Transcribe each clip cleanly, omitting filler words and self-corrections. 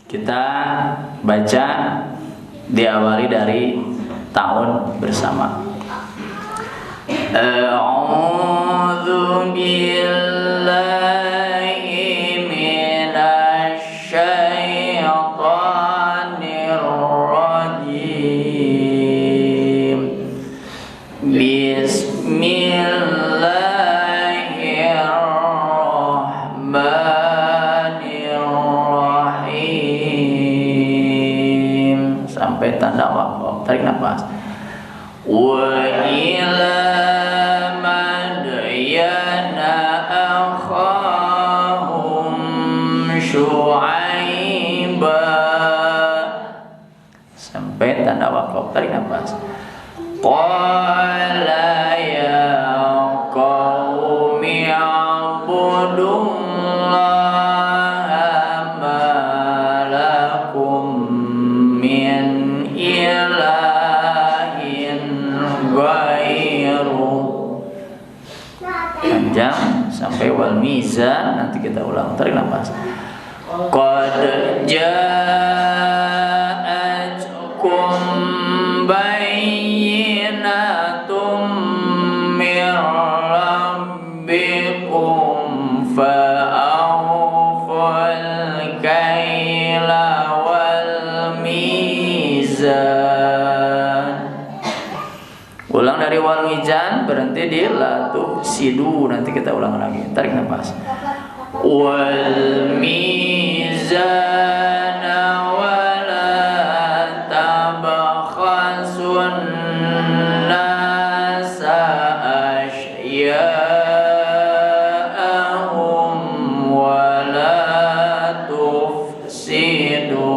Kita baca diawali dari tahun bersama. A'udzu billahi minasy syaithanir rajim. Bismillahirrahmanirrahim. Sampai tanda wakaf. Tarik nafas. Wa ila madyana akhahum syu'aiba. Sampai tanda wakaf. Tarik nafas. Qala ya qaumi a'budullaha ma lakum min ilahin ghairu. Panjang sampai wal mizan, nanti kita ulang. Tarik nafas. Qad ja'atkum bayyinatum min rabbikum fa'awful kaila wal mizan. Ulang dari wal mizan, berhenti di la tufsidu. Nanti kita ulang lagi. Tarik nafas. Wal mizan wala tabakhasun nasa asya'ahum wala tufsidu.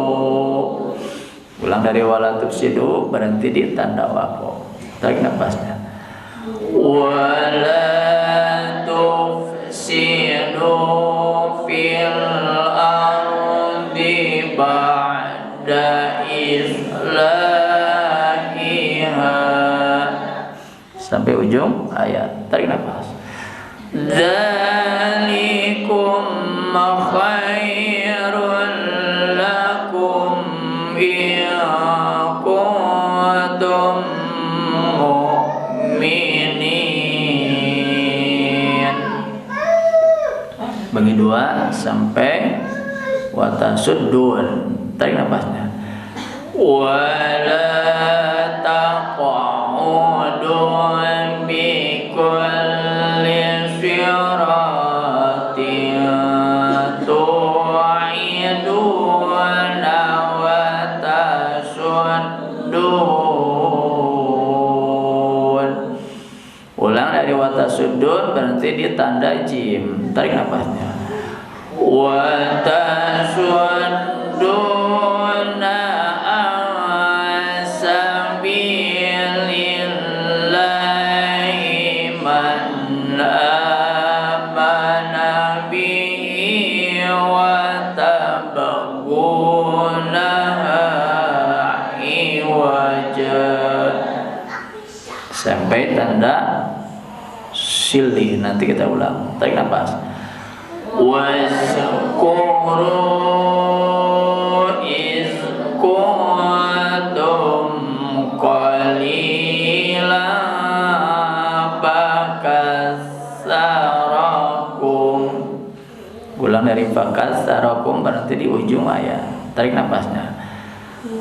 Ulang dari wala tufsidu, berhenti di tanda wakaf. Tarik nafasnya. Wala tufsidu fil ardi ba'da islahiha. Sampai ujung ayat. Tarik nafas. Dzalikum khairul lakum in kuntum mu'minin. Bagi dua sampai watasuddun. Tarik nafasnya. Wala taq'udu bi kulli siratin tu'iduna wa tasuddun. Ulang dari watasuddun, berhenti di tanda jim. Tarik nafasnya. Wa tasudduna an sabilillahi man amana bihi wa tabghunaha iwaja. Sampai tanda silih. Nanti kita ulang. Tarik nafas. Wazkuru iz kuntum qalilan fakassarakum. Ulang dari fakassarakum, berarti di ujung ayat. Tarik nafasnya.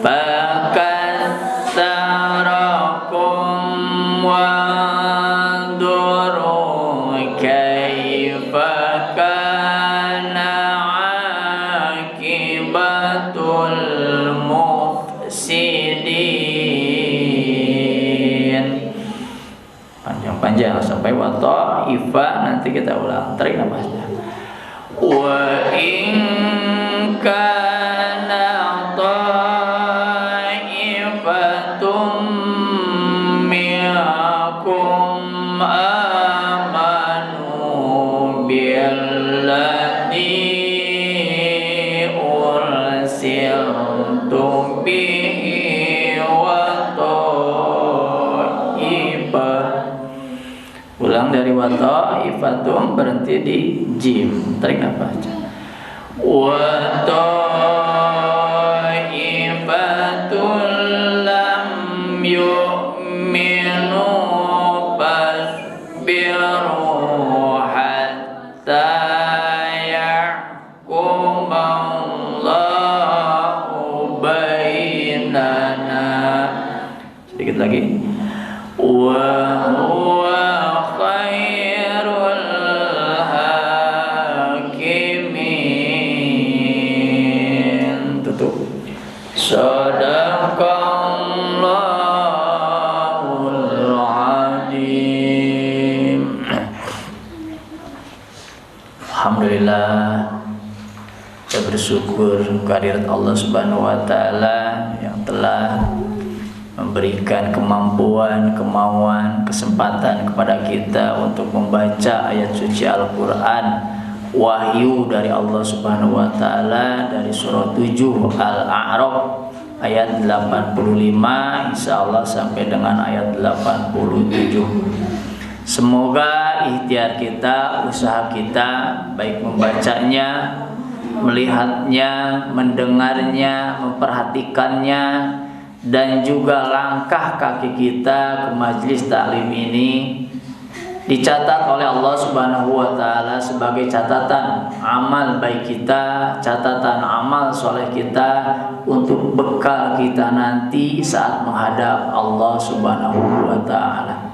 Fakassarakum wanduru kaifa kana akibatul mufsidin. Panjang-panjang sampai wa ta'ifa. Nanti kita ulang. Tarik nafasnya. Wa in kana ta'ifatum minkum amanu billadhi ursiltu bihi wa ta'ifah. Ulang dari wa ta'ifatum, berhenti di jim. Tarik nafas. Wa bersyukur kehadirat Allah Subhanahu wa taala yang telah memberikan kemampuan, kemauan, kesempatan kepada kita untuk membaca ayat suci Al-Qur'an, wahyu dari Allah Subhanahu wa taala dari surah 7 Al-A'raf ayat 85 insyaallah sampai dengan ayat 87. Semoga ikhtiar kita, usaha kita, baik membacanya, melihatnya, mendengarnya, memperhatikannya, dan juga langkah kaki kita ke majelis taklim ini dicatat oleh Allah Subhanahu wa taala sebagai catatan amal baik kita, catatan amal soleh kita untuk bekal kita nanti saat menghadap Allah Subhanahu wa taala.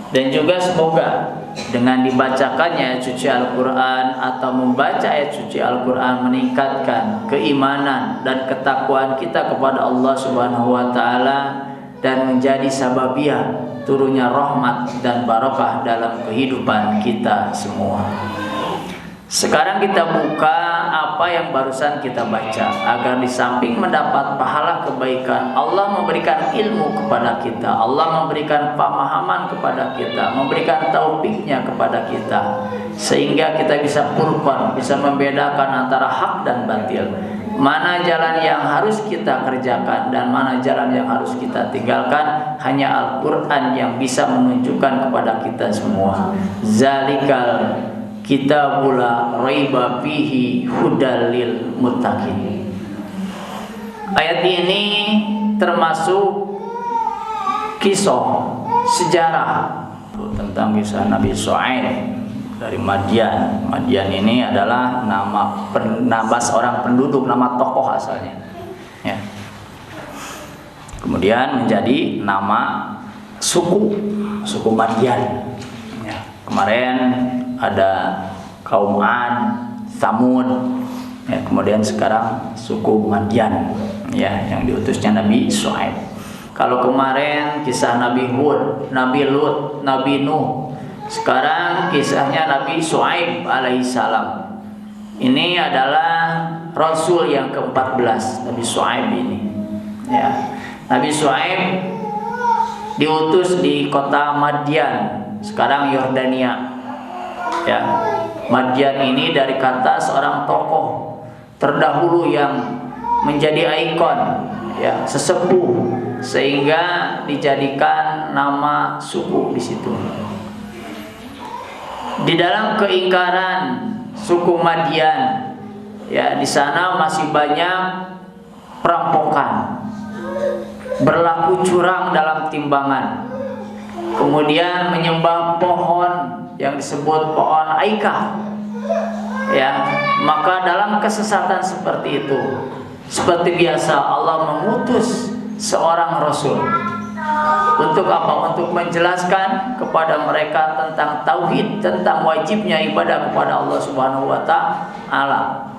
Dan juga semoga dengan dibacakannya ayat suci Al-Qur'an atau membaca ayat suci Al-Qur'an meningkatkan keimanan dan ketakwaan kita kepada Allah Subhanahu wa taala dan menjadi sababiah turunnya rahmat dan barokah dalam kehidupan kita semua. Sekarang kita buka apa yang barusan kita baca agar di samping mendapat pahala kebaikan, Allah memberikan ilmu kepada kita, Allah memberikan pemahaman kepada kita, memberikan taufiknya kepada kita, sehingga kita bisa furqan, bisa membedakan antara hak dan batil, mana jalan yang harus kita kerjakan dan mana jalan yang harus kita tinggalkan. Hanya Al-Quran yang bisa menunjukkan kepada kita semua. Zalikal kitabul la raiba fihi hudal lil muttaqin. Ayat ini termasuk kisah sejarah tentang kisah Nabi Shu'aib dari Madian. Madian ini adalah nama seorang penduduk, nama tokoh asalnya. Ya. Kemudian menjadi nama suku Madian. Ya. Kemarin ada kaum Ad, Tsamud. Ya, kemudian sekarang suku Madian, ya, yang diutusnya Nabi Shu'aib. Kalau kemarin kisah Nabi Hud, Nabi Lut, Nabi Nuh, sekarang kisahnya Nabi Shu'aib alaihissalam. Ini adalah Rasul yang ke-14, Nabi Shu'aib ini. Ya. Nabi Shu'aib diutus di kota Madian, sekarang Yordania. Ya. Madian ini dari kata seorang tokoh terdahulu yang menjadi ikon, ya, sesepuh, sehingga dijadikan nama suku di situ. Di dalam keingkaran suku Madian, ya, di sana masih banyak perampokan, berlaku curang dalam timbangan, kemudian menyembah pohon yang disebut pohon Aikah. Ya, maka dalam kesesatan seperti itu, seperti biasa Allah mengutus seorang rasul. Untuk apa? Untuk menjelaskan kepada mereka tentang tauhid, tentang wajibnya ibadah kepada Allah Subhanahu wa taala.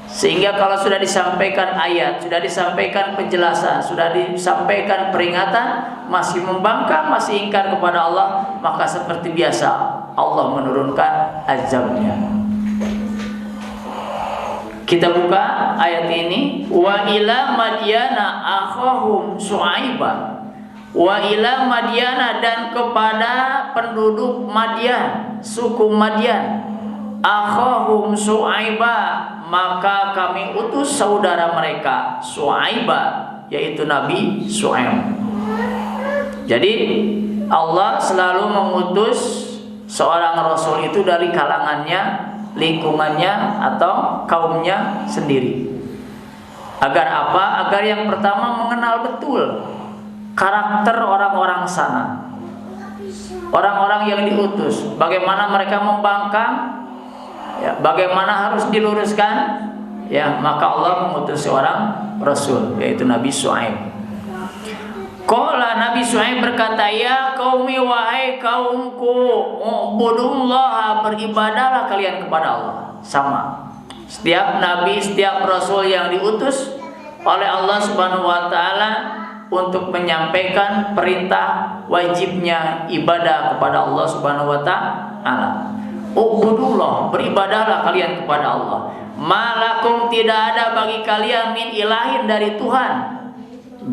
Sehingga kalau sudah disampaikan ayat, sudah disampaikan penjelasan, sudah disampaikan peringatan, masih membangkang, masih ingkar kepada Allah, maka seperti biasa Allah menurunkan azabnya. Kita buka ayat ini. Wa ila Madyana akhahum Syu'aiba. Wa ila Madyana, dan kepada penduduk Madian, suku Madian, akhahum Syu'aiba, maka kami utus saudara mereka Syu'aiba, yaitu Nabi Syu'aib. Jadi Allah selalu mengutus seorang rasul itu dari kalangannya, lingkungannya atau kaumnya sendiri. Agar apa? Agar yang pertama mengenal betul karakter orang-orang sana, orang-orang yang diutus, bagaimana mereka membangkang, ya, bagaimana harus diluruskan, ya, maka Allah mengutus seorang rasul, yaitu Nabi Syu'aib. Qala, Nabi Syu'aib berkata, ya qaumi, wahai kaumku, ubudullaha, beribadahlah kalian kepada Allah. Sama, setiap nabi, setiap rasul yang diutus oleh Allah Subhanahu wa taala untuk menyampaikan perintah wajibnya ibadah kepada Allah Subhanahu wa taala. Ubudullah, beribadahlah kalian kepada Allah. malakum tidak ada bagi kalian min ilahin dari Tuhan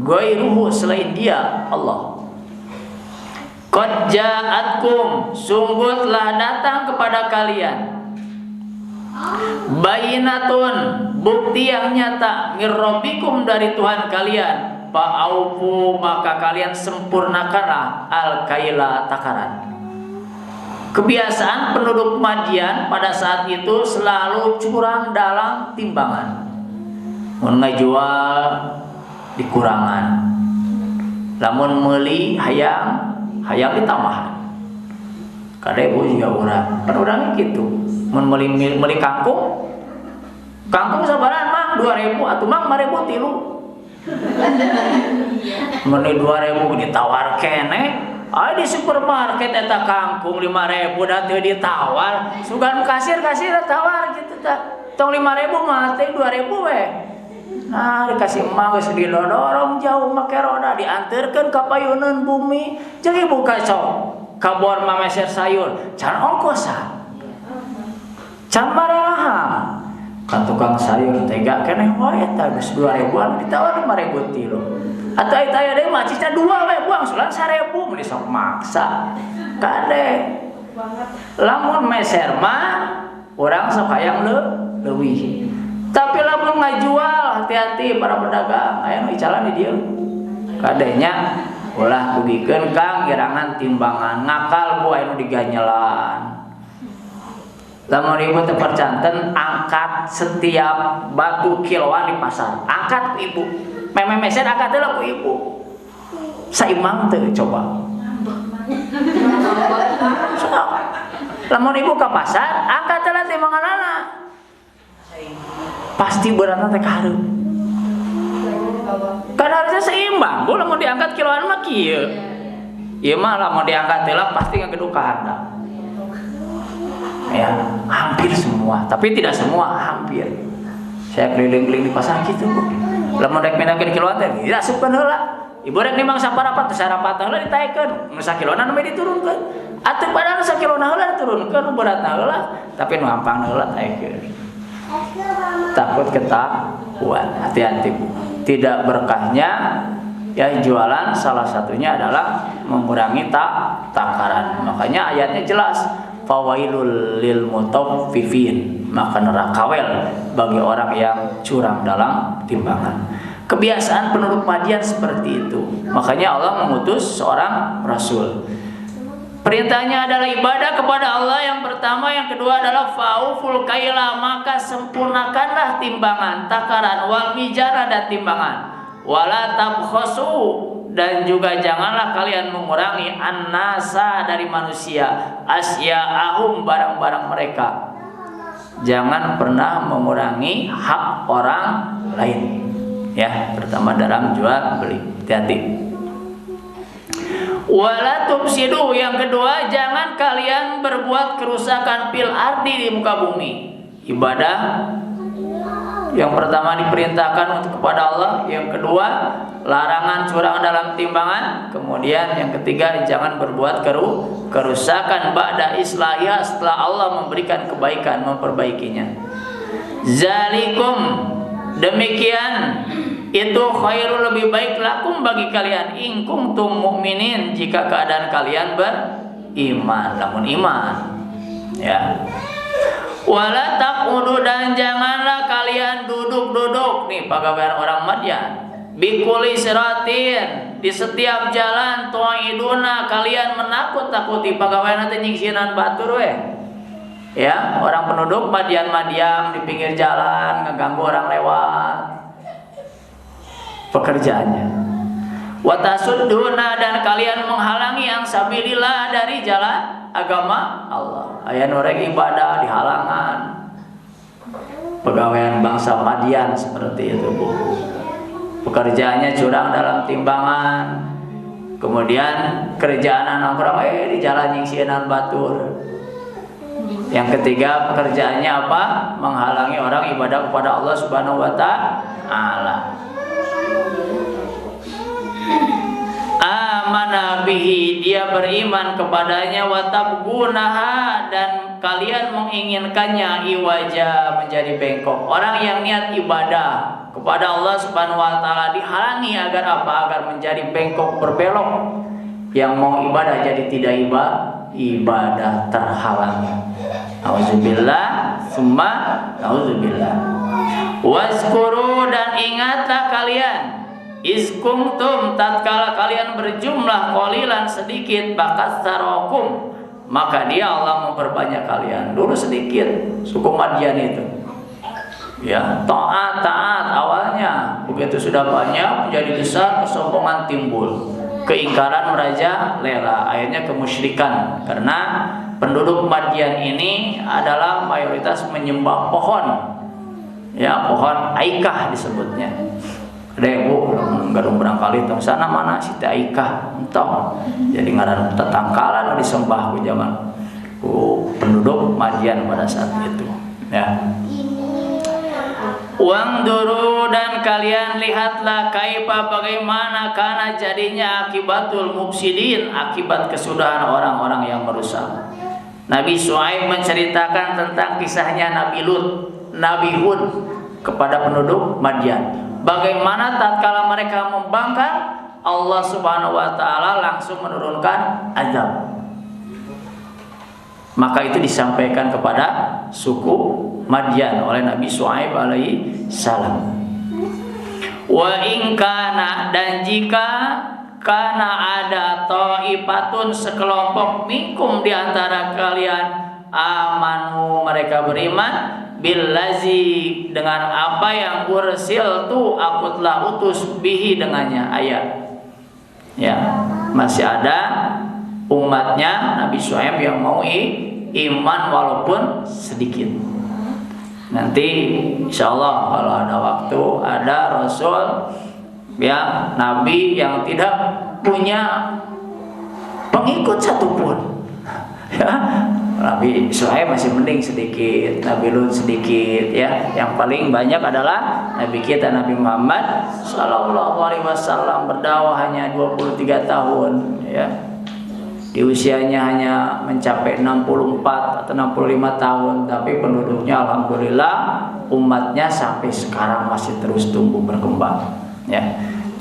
ghairuhu selain Dia Allah. Qad ja'atkum sungguh telah datang kepada kalian bayinatun bukti yang nyata mir rabbikum dari Tuhan kalian, fa'aufu maka kalian sempurnakanlah al-kaila takaran. Kebiasaan penduduk Madian pada saat itu selalu curang dalam timbangan. Mun ngajual dikurangan. Lamun meuli hayang ditambahan. Kade ibu juga urang. Kan urang gitu. Mun meuli kangkung sabaran mang 2.000 atuh mang 5.000 tilu. Mun 2.000 ditawar keneh. Di supermarket eta kangkung 5.000 da teu ditawar. Sugan kasir tawar gitu tah. Tong 5.000 mah teh 2.000 we. Nah, dikasih emang geus didorong jauh make roda dianterkeun ka payuneun bumi. Jeung ibu kacau kabor mameser sayur, can ongkosan. Can maraham. Kan tukang sayur tega keneh wae tah geus 2.000-an ditawar 5.000 tilu. Atau aya deui mah cicna 2 we buang sulan 1.000 mun sok maksa. Kade. Lamun meser mah urang sok hayang leuwih. Tapi lamun ngajual hati-hati para pedagang aya nu icalan di dieu. Kadenya ulah dugikeun Kang girangan timbangan ngakal bu aya nu diganyelan. Lamun ibu teu percanten angkat setiap batu kiloan di pasar. Angkat ibu. Memeser angkat heula ku ibu. Saimang teu coba. Lamun ibu ka pasar angkat heula timbanganana. Pasti beratna teh kareup. Kan harusnya seimbang. Bu lamun diangkat kiloan mah kieu. Ieu mah lamun diangkat heula pasti ngageduk ka harta. Ya, hampir semua, tapi tidak semua, hampir. Saya keliling-keliling di pasar gitu, Bu. Lamun rek mindakeun kiloan teh, dirasupkeun heula. Ibu rek nimbang saparapat, sarapat heula ditaekeun, nu sakilona nu diturunkeun. Atuh padahal sakilona heula diturunkeun, nu beratna heula, tapi nu ampang heula taekeun. Takut ketahuan, hati-hati Bu. Tidak berkahnya ya jualan salah satunya adalah mengurangi takaran. Makanya ayatnya jelas, fawailul lil mutaffifin, maka neraka wel bagi orang yang curang dalam timbangan. Kebiasaan penduduk Madian seperti itu. Makanya Allah mengutus seorang rasul. Perintahnya adalah ibadah kepada Allah yang pertama, yang kedua adalah fauful kaila, maka sempurnakanlah timbangan, takaran, wal mizana dan timbangan. Wala tabkhasu, dan juga janganlah kalian mengurangi an-nasa dari manusia, asya'ahum barang-barang mereka. Jangan pernah mengurangi hak orang lain. Ya, pertama dalam jual beli, hati-hati. Wala tufsidu, yang kedua jangan kalian berbuat kerusakan fil ardi, di muka bumi. Ibadah yang pertama diperintahkan untuk kepada Allah, yang kedua larangan curang dalam timbangan, kemudian yang ketiga jangan berbuat kerusakan ba'da islahiyah, setelah Allah memberikan kebaikan, memperbaikinya. Zalikum, demikian itu khairul, lebih baik lakum bagi kalian, in kuntum mukminin, jika keadaan kalian beriman, lamun iman. Ya. Wala taqudu, dan janganlah kalian duduk-duduk nih pagawean orang Madian. Bikuli siratin, di setiap jalan tu'iduna, kalian menakut-takuti pagawean teh nyingsinan batur we. Ya, orang penduduk Madian di pinggir jalan ngeganggu orang lewat. Pekerjaannya. Watasudduna, dan kalian menghalangi yang sabilillah, dari jalan agama Allah. Aya nu rek ibadah dihalangan. Pegawaian bangsa Madian seperti itu, Bu. Pekerjaannya curang dalam timbangan. Kemudian kerjaan nongkrong di jalan nyingsieunan batur. Yang ketiga pekerjaannya apa? Menghalangi orang ibadah kepada Allah Subhanahu wa taala. amana bihi, dia beriman kepadanya, wa tabgunaha, dan kalian menginginkannya, iwaja, menjadi bengkok. Orang yang niat ibadah kepada Allah Subhanahu wa taala dihalangi agar apa? Agar menjadi bengkok, berbelok. Yang mau ibadah jadi tidak ibadah terhalangi. Auzubillah, summa auzubillah. Wazkuru, dan ingatlah kalian, iskuntum, tatkala kalian berjumlah qalilan, sedikit, bakatsarakum, maka dia Allah memperbanyak kalian. Dulu sedikit suku Madian itu, ya, taat awalnya, begitu sudah banyak menjadi besar, kesombongan timbul, keingkaran merajalela, akhirnya kemusyrikan. Karena penduduk Madian ini adalah mayoritas menyembah pohon, ya, pohon aikah disebutnya. Ada ibu gadung barangkali tong sana mana Siti Aikah entong, jadi ngaran tetangkalan disembah ku zaman penduduk Madian pada saat itu, ya. Wangduru, dan kalian lihatlah, kaifa, bagaimana, kana, jadinya, akibatul mufsidin, akibat kesudahan orang-orang yang merusak. Nabi Syuaib menceritakan tentang kisahnya Nabi Lut, Nabi Hud kepada penduduk Madian. Bagaimana tatkala mereka membangkang, Allah Subhanahu wa taala langsung menurunkan azab. Maka itu disampaikan kepada suku Madian oleh Nabi Syuaib alaihi salam. Wa in kana, dan jika kana ada taifatun, sekelompok, minkum, di antara kalian, amanu, mereka beriman, billazi, dengan apa yang ursiltu, aku telah utus, bihi, dengannya, ayat. Ya, masih ada umatnya Nabi Syuaib yang mau iman walaupun sedikit. Nanti insya Allah kalau ada waktu, ada Rasul, ya, Nabi yang tidak punya pengikut satupun, ya. Nabi Syuaib masih mending sedikit, Nabi Lut sedikit, ya. Yang paling banyak adalah Nabi kita Nabi Muhammad Sallallahu Alaihi Wasallam, berdakwah hanya 23 tahun, ya. Di usianya hanya mencapai 64 atau 65 tahun, tapi penduduknya alhamdulillah umatnya sampai sekarang masih terus tumbuh berkembang, ya.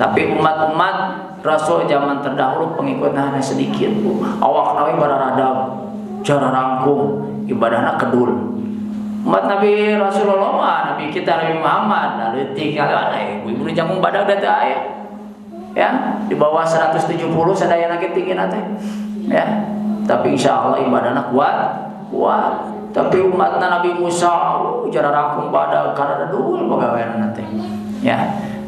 Tapi umat-umat Rasul zaman terdahulu pengikutnya hanya sedikit, awak nawi bararadab, cara rangkum, ibadahnya kedul. Umat Nabi Rasulullah, Nabi kita Nabi Muhammad, lalu tinggal ibu jamu badak data ayat, ya, di bawah 170 sadaya lagi tinggi nanti, ya. Tapi insya Allah ibadahnya kuat. Tapi umat Nabi Musa, cara rangkum badak karena dul pegawai nanti, ya.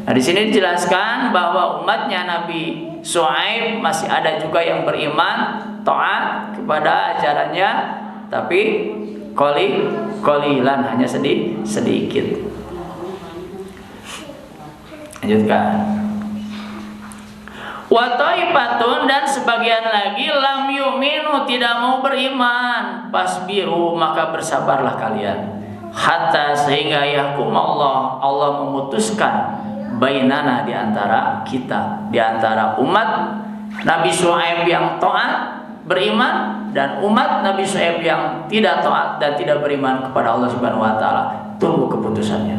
Nah, di sini dijelaskan bahwa umatnya Nabi Syuaib masih ada juga yang beriman, taat kepada ajarannya, tapi qalilan, hanya sedikit. Lanjutkan. Wa taifatun, dan sebagian lagi, lam yu'minu, tidak mau beriman, fasbiru, maka bersabarlah kalian, hatta, sehingga yahkum Allah memutuskan, bainana, di antara kita, di antara umat Nabi Syuaib yang taat beriman dan umat Nabi Syuaib yang tidak taat dan tidak beriman kepada Allah Subhanahu wa taala. Tunggu keputusannya,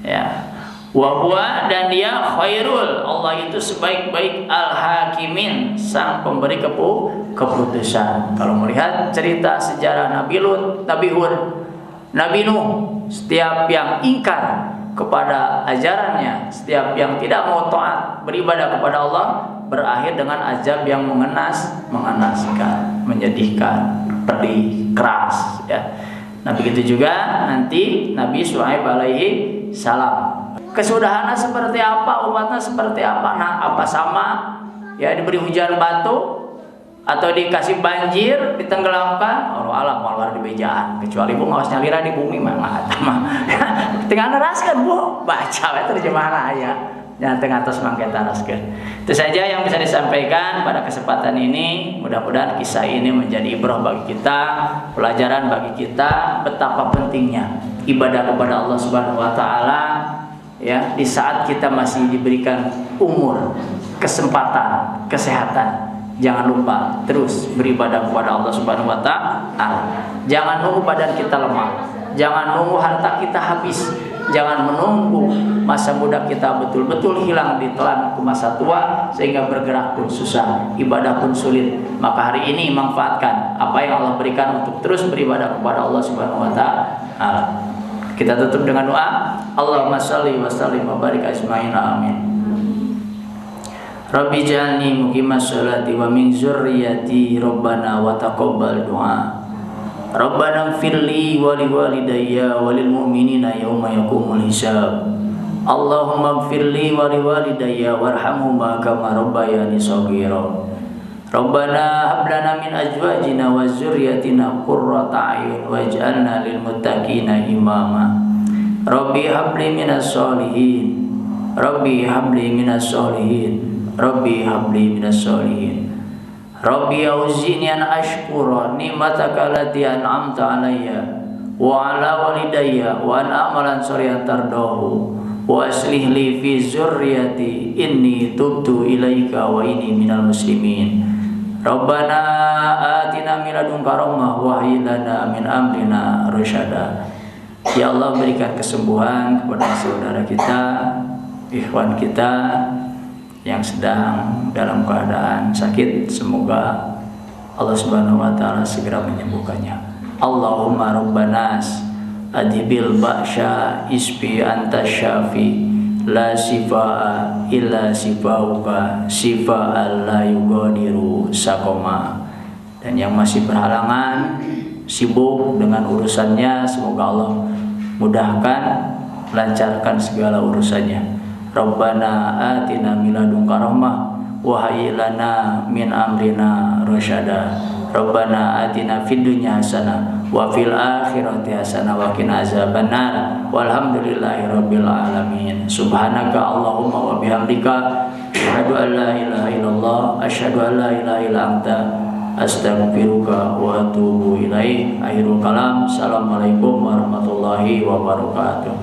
ya. Wa huwa, dan dia khairul, Allah itu sebaik-baik al-hakimin, sang pemberi keputusan. Kalau melihat cerita sejarah Nabi Lut, Nabi Hud, Nabi Nuh, setiap yang ingkar kepada ajarannya, setiap yang tidak mau taat beribadah kepada Allah, berakhir dengan azab yang mengenaskan, menyedihkan, pedih, keras, ya. Nah, begitu juga nanti Nabi Syuaib alaihi salam. Kesudahannya seperti apa, umatnya seperti apa? Nah, apa sama, ya, diberi hujan batu atau dikasih banjir, ditenggelamkan, Allah alam malah di bejaan, kecuali bu ngawas nyalira di bumi mah tinggal neraskan bu, baca terjemahan ya, yang tengah atas mangket neraskan. Itu saja yang bisa disampaikan pada kesempatan ini. Mudah-mudahan kisah ini menjadi ibrah bagi kita, pelajaran bagi kita betapa pentingnya ibadah kepada Allah Subhanahu wa taala, ya, di saat kita masih diberikan umur, kesempatan, kesehatan. Jangan lupa terus beribadah kepada Allah Subhanahu wa taala. Jangan nunggu badan kita lemah. Jangan nunggu harta kita habis. Jangan menunggu masa muda kita betul-betul hilang ditelan ke masa tua sehingga bergerak pun susah, ibadah pun sulit. Maka hari ini manfaatkan apa yang Allah berikan untuk terus beribadah kepada Allah Subhanahu wa taala. Kita tutup dengan doa. Allahumma shalli wa sallim wa barik ajmain. Amin. Rabbi ij'alni muqimas sholati wa min dzurriyyati Rabbana wa taqabbal du'a. Rabbana ighfirli wa liwalidayya wa lil mu'minina yauma yaqumul hisab. Allahumma ighfirli wa liwalidayya warhamhuma kama rabbayani shaghira. Rabbana hab lana min azwajina wa dzurriyyatina qurrata a'yun waj'alna lil muttaqina imama. Rabbi hab li minas sholihin. Rabbi hab li minas sholihin. Rabbi habli minas sholihin. Rabbi auzi'ni an ashkura ni'mataka allati an'amta alayya wa ala walidayya wa an a'malan sholihan tardahu wa aslih li fi dzurriyyati inni tubtu ilaika wa inni minal muslimin. Rabbana atina min ladunka rahmah wa hayyi lana min amrina rasyada. Ya Allah, berikan kesembuhan kepada saudara kita, ikhwan kita yang sedang dalam keadaan sakit. Semoga Allah Subhanahu wa taala segera menyembuhkannya. Allahumma rabbanas adhibil ba'sya isbi anta syafi la shifaa illa shifauka shifaan la yughadiru saqama. Dan yang masih berhalangan sibuk dengan urusannya, semoga Allah mudahkan, lancarkan segala urusannya. Rabbana atina min ladunka rahmah wa hayyi lana min amrina rasyada. Rabbana atina fid dunya hasanah wa fil akhirati hasanah wa qina azabannar. Walhamdulillahirabbil alamin. Subhanaka Allahumma wa bihamdika asyhadu an la ilaha illallah asyhadu an la ilaha illa anta astaghfiruka wa atubu ilaik. Akhirul kalam. Assalamualaikum warahmatullahi wabarakatuh.